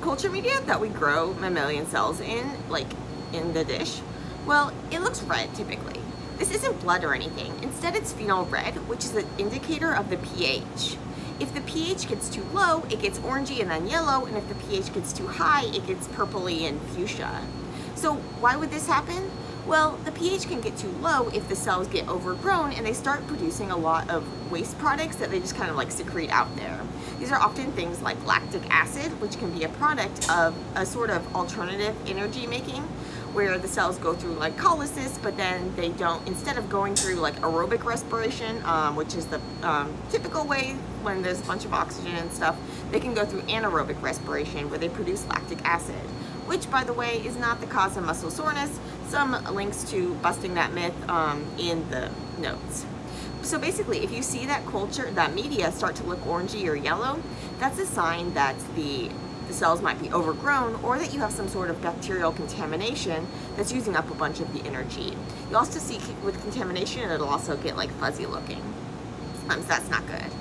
culture media that we grow mammalian cells in, like in the dish, well, it looks red typically. This isn't blood or anything. Instead, it's phenol red, which is an indicator of the pH. If the pH gets too low, it gets orangey and then yellow, and if the pH gets too high, it gets purpley and fuchsia. So why would this happen? Well, the pH can get too low if the cells get overgrown and they start producing a lot of waste products that they just kind of like secrete out there. These are often things like lactic acid, which can be a product of a sort of alternative energy making, where the cells go through like glycolysis, but then they don't, instead of going through like aerobic respiration, which is the typical way when there's a bunch of oxygen and stuff, they can go through anaerobic respiration where they produce lactic acid, which, by the way, is not the cause of muscle soreness. Some links to busting that myth in the notes. So basically, if you see that culture, that media start to look orangey or yellow, that's a sign that the cells might be overgrown, or that you have some sort of bacterial contamination that's using up a bunch of the energy. You also see with contamination, it'll also get like fuzzy looking. So that's not good.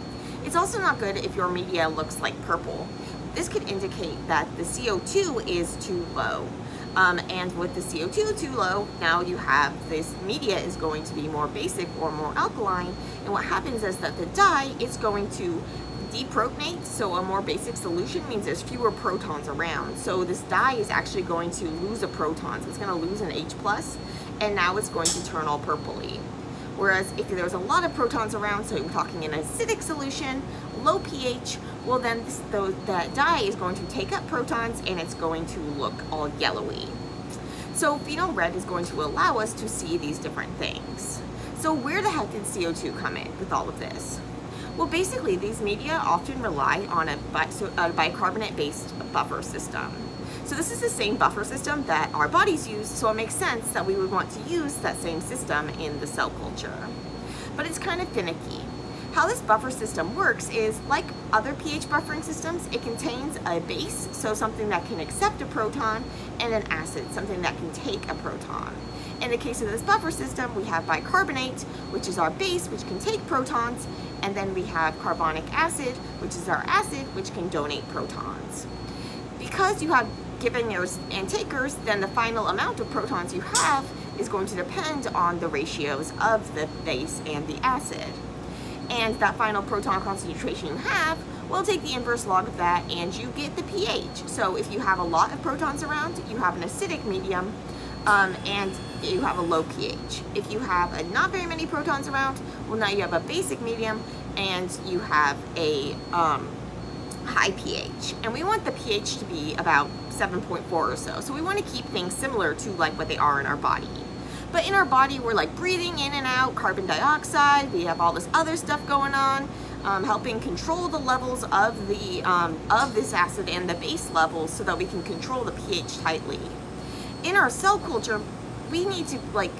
It's also not good if your media looks like purple. This could indicate that the CO2 is too low. And with the CO2 too low, now you have this media is going to be more basic or more alkaline. And what happens is that the dye is going to deprotonate. So a more basic solution means there's fewer protons around. So this dye is actually going to lose a proton. So it's going to lose an H+, and now it's going to turn all purpley. Whereas if there's a lot of protons around, so you're talking an acidic solution, low pH, well then that dye is going to take up protons and it's going to look all yellowy. So phenol red is going to allow us to see these different things. So where the heck did CO2 come in with all of this? Well, basically these media often rely on a bicarbonate-based buffer system. So this is the same buffer system that our bodies use, so it makes sense that we would want to use that same system in the cell culture. But it's kind of finicky. How this buffer system works is, like other pH buffering systems, it contains a base, so something that can accept a proton, and an acid, something that can take a proton. In the case of this buffer system, we have bicarbonate, which is our base, which can take protons, and then we have carbonic acid, which is our acid, which can donate protons. Because you have givers and takers, then the final amount of protons you have is going to depend on the ratios of the base and the acid. And that final proton concentration you have, we'll take the inverse log of that and you get the pH. So if you have a lot of protons around, you have an acidic medium, and you have a low pH. If you have not very many protons around, well, now you have a basic medium and you have a high pH. And we want the pH to be about 7.4 or so. So we want to keep things similar to like what they are in our body. But in our body, we're like breathing in and out carbon dioxide. We have all this other stuff going on, helping control the levels of the this acid and the base levels so that we can control the pH tightly. In our cell culture, we need to like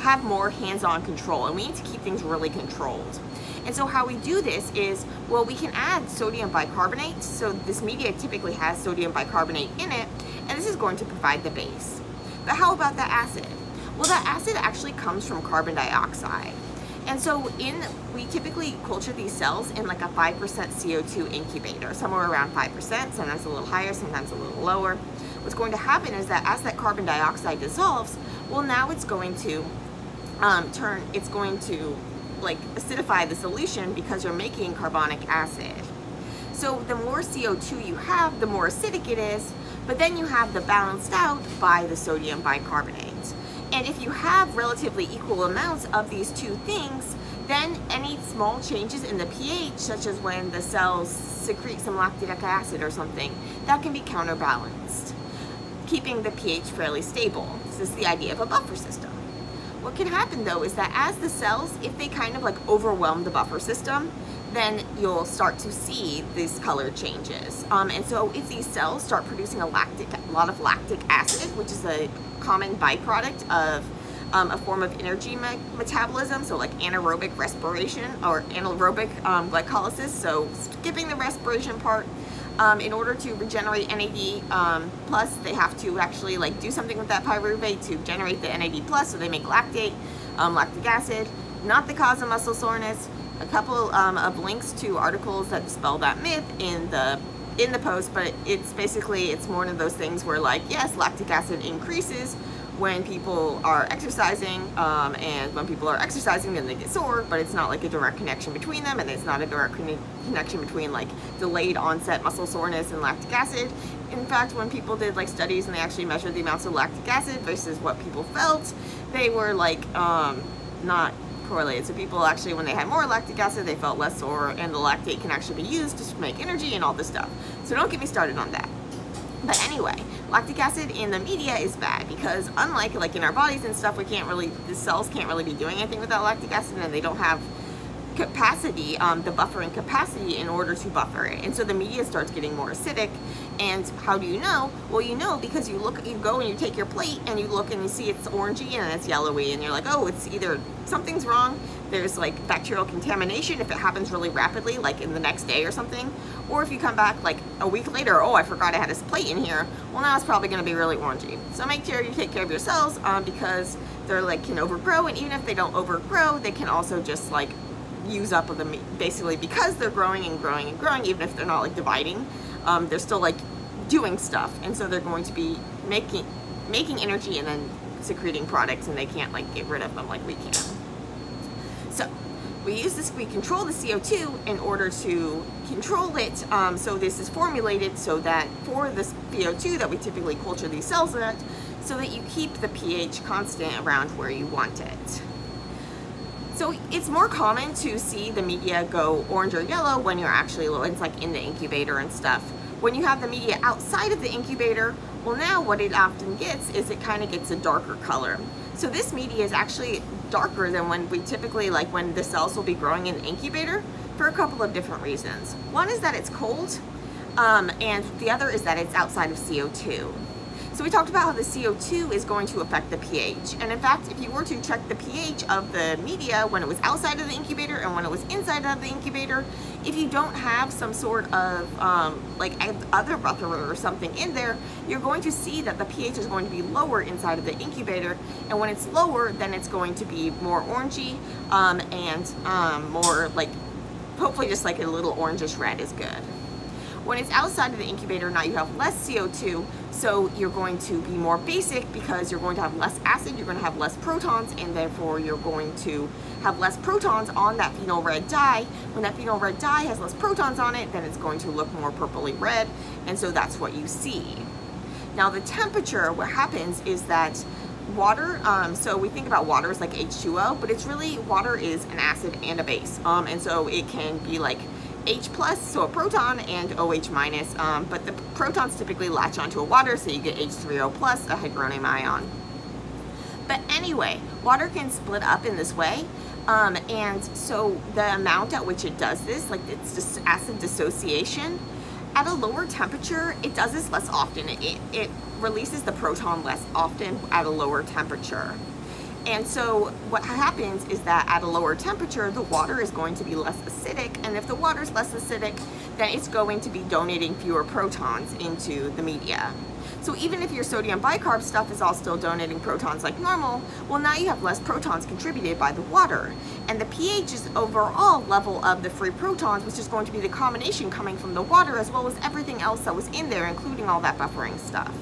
have more hands-on control, and we need to keep things really controlled. And so how we do this is, well, we can add sodium bicarbonate. So this media typically has sodium bicarbonate in it, and this is going to provide the base. But how about the acid? Well, that acid actually comes from carbon dioxide. And so we typically culture these cells in like a 5% CO2 incubator, somewhere around 5%, sometimes a little higher, sometimes a little lower. What's going to happen is that as that carbon dioxide dissolves, well, now it's going to like acidify the solution because you're making carbonic acid. So the more CO2 you have, the more acidic it is, but then you have the balanced out by the sodium bicarbonate. And if you have relatively equal amounts of these two things, then any small changes in the pH, such as when the cells secrete some lactic acid or something, that can be counterbalanced, keeping the pH fairly stable. This is the idea of a buffer system. What can happen though is that as the cells, if they kind of like overwhelm the buffer system, then you'll start to see these color changes. And so if these cells start producing a lot of lactic acid, which is a common byproduct of a form of energy metabolism, so like anaerobic respiration or anaerobic glycolysis, so skipping the respiration part, in order to regenerate NAD+, they have to actually like do something with that pyruvate to generate the NAD+, so they make lactic acid, not the cause of muscle soreness. A couple of links to articles that dispel that myth in the in the post, but it's basically, it's more one of those things where like, yes, lactic acid increases when people are exercising, and when people are exercising then they get sore, but it's not like a direct connection between them, and it's not a direct connection between like delayed onset muscle soreness and lactic acid. In fact, when people did like studies and they actually measured the amounts of lactic acid versus what people felt, they were like not correlated. So people actually, when they had more lactic acid, they felt less sore, and the lactate can actually be used to make energy and all this stuff. So don't get me started on that. But anyway, lactic acid in the media is bad because unlike like in our bodies and stuff, we can't really, the cells can't really be doing anything without lactic acid, and they don't have capacity, the buffering capacity in order to buffer it. And so the media starts getting more acidic. And how do you know? Well, you know because you look, you go and you take your plate and you look and you see it's orangey and it's yellowy, and you're like, oh, it's either something's wrong, there's like bacterial contamination if it happens really rapidly, like in the next day or something, or if you come back like a week later, oh, I forgot I had this plate in here, well, now it's probably going to be really orangey. So make sure you take care of your cells, because they're like can overgrow, and even if they don't overgrow, they can also just like use up of them, basically because they're growing and growing and growing, even if they're not like dividing, they're still like doing stuff, and so they're going to be making energy and then secreting products, and they can't like get rid of them like we can. So we use this, we control the CO2 in order to control it. So this is formulated so that for the CO2 that we typically culture these cells at, so that you keep the pH constant around where you want it. So it's more common to see the media go orange or yellow when you're actually, it's like in the incubator and stuff. When you have the media outside of the incubator, well, now what it often gets is it kind of gets a darker color. So this media is actually darker than when we typically, like when the cells will be growing in the incubator, for a couple of different reasons. One is that it's cold, and the other is that it's outside of CO2. So we talked about how the CO2 is going to affect the pH. And in fact, if you were to check the pH of the media when it was outside of the incubator and when it was inside of the incubator, if you don't have some sort of like other buffer or something in there, you're going to see that the pH is going to be lower inside of the incubator. And when it's lower, then it's going to be more orangey, and more like, hopefully just like a little orangish red is good. When it's outside of the incubator, now you have less CO2, so you're going to be more basic because you're going to have less acid, you're going to have less protons, and therefore you're going to have less protons on that phenol red dye. When that phenol red dye has less protons on it, then it's going to look more purpley red, and so that's what you see. Now the temperature, what happens is that water, so we think about water as like H2O, but it's really, water is an acid and a base, and so it can be like H plus, so a proton, and OH minus, but the protons typically latch onto a water, so you get H3O plus, a hydronium ion. But anyway, water can split up in this way, and so the amount at which it does this, like it's just acid dissociation, at a lower temperature, it does this less often. It releases the proton less often at a lower temperature. And so what happens is that at a lower temperature, the water is going to be less acidic, and if the water is less acidic, then it's going to be donating fewer protons into the media. So even if your sodium bicarb stuff is all still donating protons like normal, well, now you have less protons contributed by the water, and the pH is overall level of the free protons, which is going to be the combination coming from the water as well as everything else that was in there, including all that buffering stuff.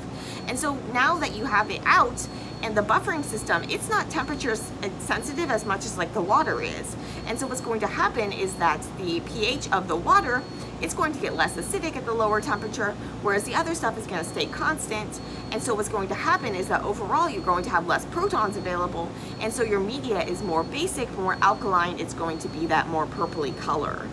And so now that you have it out, and the buffering system, it's not temperature sensitive as much as like the water is. And so what's going to happen is that the pH of the water, it's going to get less acidic at the lower temperature, whereas the other stuff is going to stay constant. And so what's going to happen is that overall you're going to have less protons available, and so your media is more basic, more alkaline, it's going to be that more purpley color.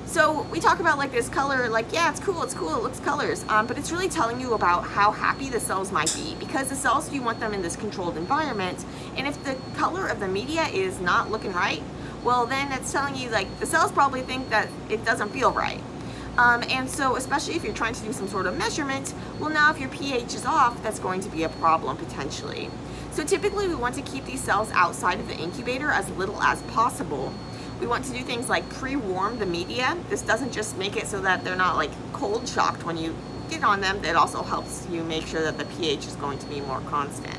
So we talk about like this color, like, yeah, it's cool, it looks colors, but it's really telling you about how happy the cells might be, because the cells, you want them in this controlled environment, and if the color of the media is not looking right, well, then it's telling you like the cells probably think that it doesn't feel right. And so especially if you're trying to do some sort of measurement, well, now if your pH is off, that's going to be a problem potentially. So typically we want to keep these cells outside of the incubator as little as possible. We want to do things like pre-warm the media. This doesn't just make it so that they're not like cold shocked when you get on them, it also helps you make sure that the pH is going to be more constant.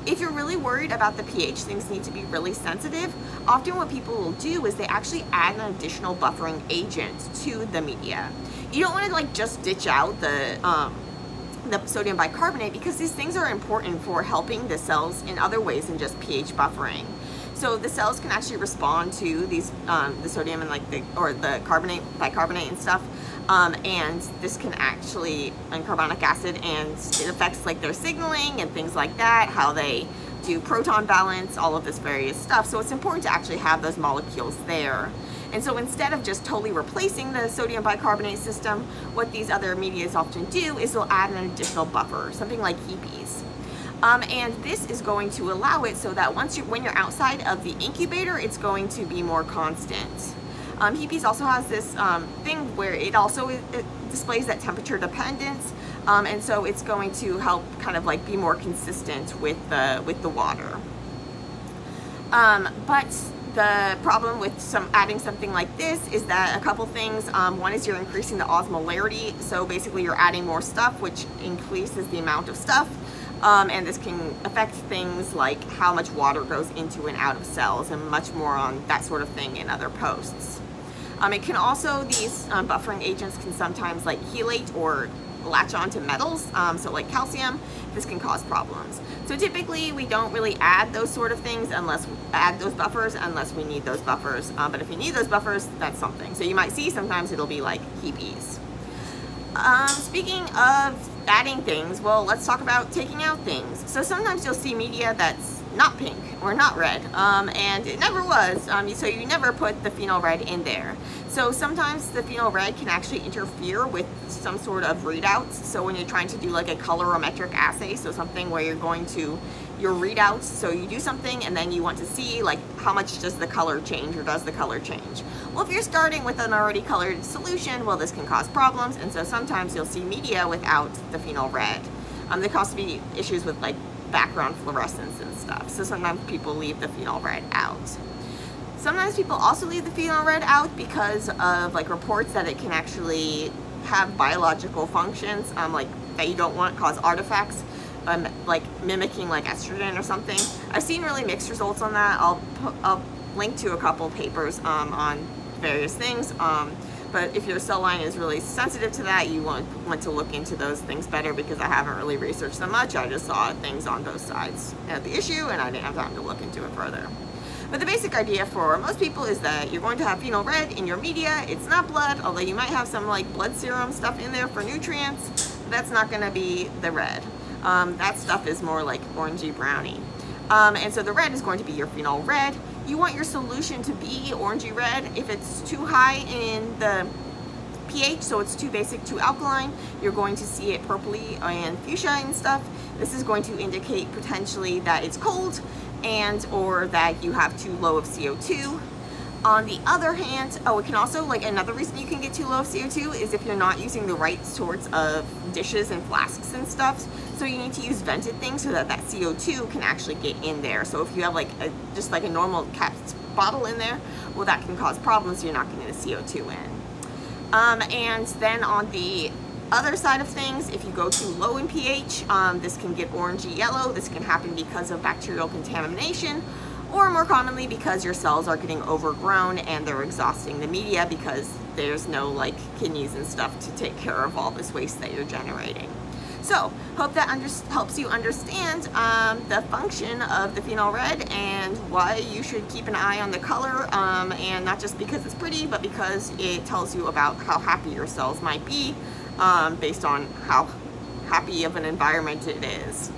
If you're really worried about the pH, things need to be really sensitive. Often what people will do is they actually add an additional buffering agent to the media. You don't want to like just ditch out the sodium bicarbonate, because these things are important for helping the cells in other ways than just pH buffering. So the cells can actually respond to these the sodium and like the bicarbonate and stuff, and this can actually, and carbonic acid, and it affects like their signaling and things like that, how they do proton balance, all of this various stuff. So it's important to actually have those molecules there. And so instead of just totally replacing the sodium bicarbonate system, what these other medias often do is they'll add an additional buffer, something like HEPs. And this is going to allow it so that when you're outside of the incubator, it's going to be more constant. HEPs also has this thing where it displays that temperature dependence, and so it's going to help kind of like be more consistent with the water. But the problem with adding something like this is that a couple things. One is you're increasing the osmolarity, so basically you're adding more stuff, which increases the amount of stuff, and this can affect things like how much water goes into and out of cells, and much more on that sort of thing in other posts. It can also, these buffering agents can sometimes like chelate or latch onto metals, so like calcium. This can cause problems. So typically we don't really add those sort of things unless we need those buffers. But if you need those buffers, that's something. So you might see sometimes it'll be like HEPs. Speaking of adding things, well, let's talk about taking out things. So sometimes you'll see media that's not pink or not red, and it never was, so you never put the phenol red in there. So sometimes the phenol red can actually interfere with some sort of readouts. So when you're trying to do like a colorimetric assay, so something where you're going to your readouts, so you do something and then you want to see like how much does the color change, or does the color change. Well, if you're starting with an already colored solution, well, this can cause problems, and so sometimes you'll see media without the phenol red. There can also be issues with like background fluorescence and stuff, so sometimes people leave the phenol red out. Sometimes people also leave the phenol red out because of like reports that it can actually have biological functions, like that you don't want, cause artifacts, like mimicking like estrogen or something. I've seen really mixed results on that. I'll link to a couple papers on various things. But if your cell line is really sensitive to that, you want to look into those things better, because I haven't really researched them much. I just saw things on both sides of the issue, and I didn't have time to look into it further. But the basic idea for most people is that you're going to have phenol red in your media. It's not blood, although you might have some like blood serum stuff in there for nutrients. That's not going to be the red. That stuff is more like orangey browny. And so the red is going to be your phenol red. You want your solution to be orangey red. If it's too high in the pH, so it's too basic, too alkaline, you're going to see it purpley and fuchsia and stuff. This is going to indicate potentially that it's cold, and or that you have too low of CO2. On the other hand, it can also, like, another reason you can get too low of CO2 is if you're not using the right sorts of dishes and flasks and stuff. So you need to use vented things so that that CO2 can actually get in there. So if you have like just like a normal capped bottle in there, well, that can cause problems. You're not getting the CO2 in. And then on the other side of things, if you go too low in pH, this can get orangey yellow. This can happen because of bacterial contamination, or more commonly because your cells are getting overgrown and they're exhausting the media because there's no like kidneys and stuff to take care of all this waste that you're generating. So hope that helps you understand the function of the phenol red and why you should keep an eye on the color, and not just because it's pretty, but because it tells you about how happy your cells might be based on how happy of an environment it is.